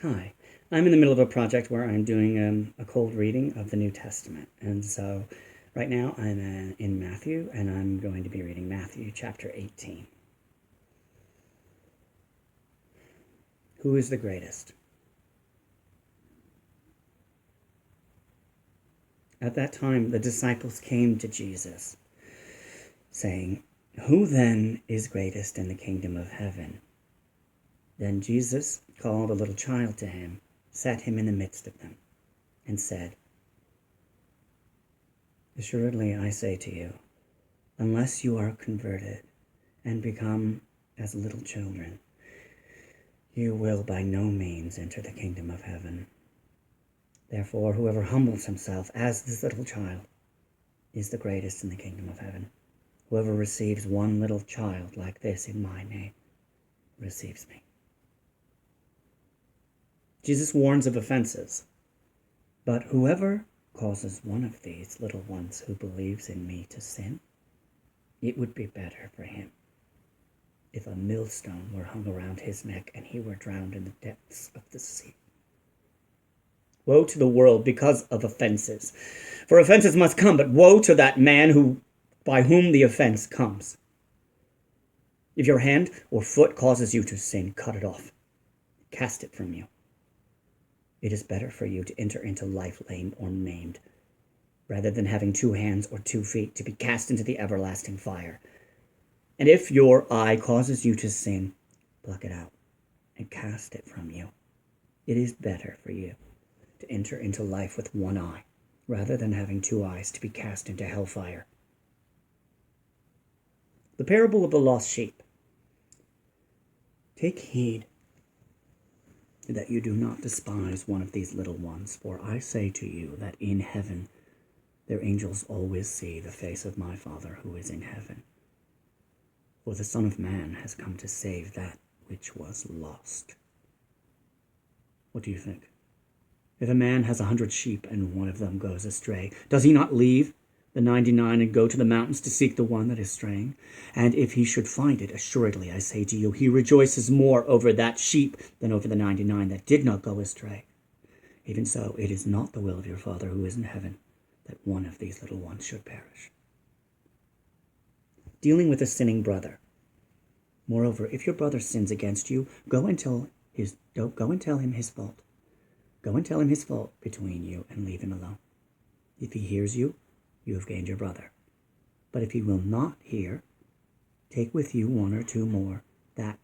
Hi, I'm in the middle of a project where I'm doing a cold reading of the New Testament. And so right now I'm in Matthew, and I'm going to be reading Matthew chapter 18. Who is the greatest? At that time, the disciples came to Jesus, saying, "Who then is greatest in the kingdom of heaven?" Then Jesus called a little child to him, set him in the midst of them, and said, "Assuredly I say to you, unless you are converted and become as little children, you will by no means enter the kingdom of heaven. Therefore, whoever humbles himself as this little child is the greatest in the kingdom of heaven. Whoever receives one little child like this in my name receives me." Jesus warns of offenses. "But whoever causes one of these little ones who believes in me to sin, it would be better for him if a millstone were hung around his neck and he were drowned in the depths of the sea." Woe to the world because of offenses. For offenses must come, but woe to that man by whom the offense comes. If your hand or foot causes you to sin, cut it off. Cast it from you. It is better for you to enter into life lame or maimed, rather than having 2 hands or 2 feet to be cast into the everlasting fire. And if your eye causes you to sin, pluck it out and cast it from you. It is better for you to enter into life with 1 eye, rather than having 2 eyes to be cast into hellfire. The parable of the lost sheep. Take heed that you do not despise one of these little ones, for I say to you that in heaven their angels always see the face of my Father who is in heaven. For the Son of Man has come to save that which was lost. What do you think? If a man has 100 sheep and one of them goes astray, does he not leave the 99 and go to the mountains to seek the one that is straying? And if he should find it, assuredly I say to you, he rejoices more over that sheep than over the 99 that did not go astray. Even so, it is not the will of your Father who is in heaven that one of these little ones should perish. Dealing with a sinning brother. Moreover, if your brother sins against you, go and tell him his fault. Go and tell him his fault between you, and leave him alone. If he hears you, you have gained your brother. But if he will not hear, take with you 1 or 2 more, that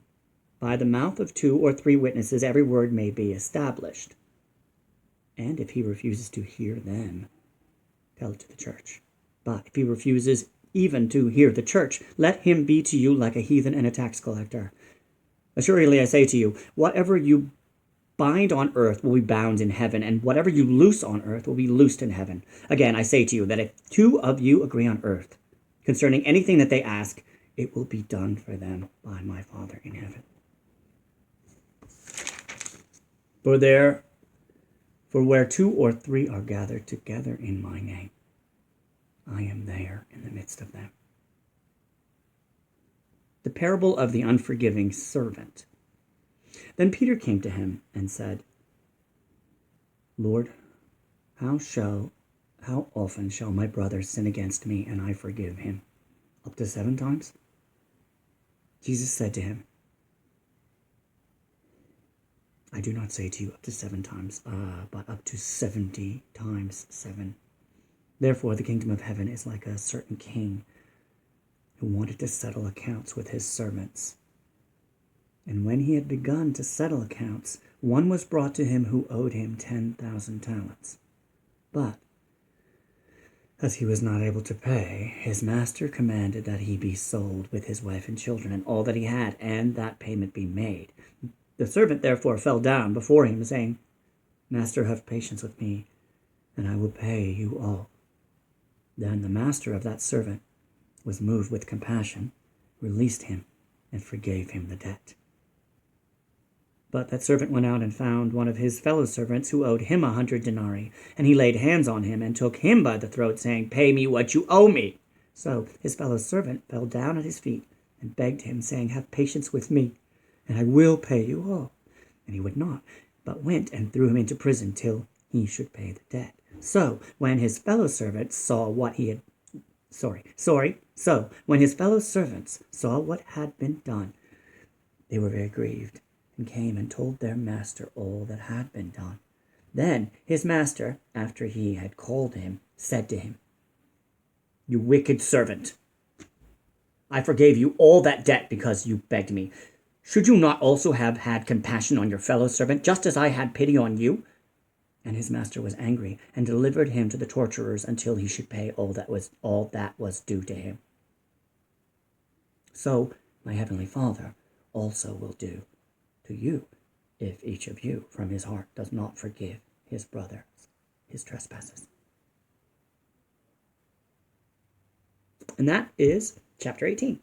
by the mouth of 2 or 3 witnesses every word may be established. And if he refuses to hear them, tell it to the church. But if he refuses even to hear the church, let him be to you like a heathen and a tax collector. Assuredly I say to you, whatever you bind on earth will be bound in heaven, and whatever you loose on earth will be loosed in heaven. Again, I say to you that if 2 of you agree on earth concerning anything that they ask, it will be done for them by my Father in heaven. For where 2 or 3 are gathered together in my name, I am there in the midst of them. The parable of the unforgiving servant. Then Peter came to him and said, "Lord, how often shall my brother sin against me and I forgive him? Up to 7 times?" Jesus said to him, "I do not say to you up to 7 times, but up to 70 times 7. Therefore the kingdom of heaven is like a certain king who wanted to settle accounts with his servants. And when he had begun to settle accounts, one was brought to him who owed him 10,000 talents. But as he was not able to pay, his master commanded that he be sold with his wife and children and all that he had, and that payment be made. The servant therefore fell down before him, saying, 'Master, have patience with me, and I will pay you all.' Then the master of that servant was moved with compassion, released him, and forgave him the debt. But that servant went out and found one of his fellow servants who owed him 100 denarii, and he laid hands on him and took him by the throat, saying, 'Pay me what you owe me.' So his fellow servant fell down at his feet and begged him, saying, 'Have patience with me, and I will pay you all.' And he would not, but went and threw him into prison till he should pay the debt. So when his fellow servants saw what he had So when his fellow servants saw what had been done, they were very grieved, and came and told their master all that had been done. Then his master, after he had called him, said to him, "You wicked servant! I forgave you all that debt because you begged me. Should you not also have had compassion on your fellow servant, just as I had pity on you?" And his master was angry, and delivered him to the torturers until he should pay all that was due to him. So my heavenly Father also will do to you, if each of you from his heart does not forgive his brother his trespasses. And that is chapter 18.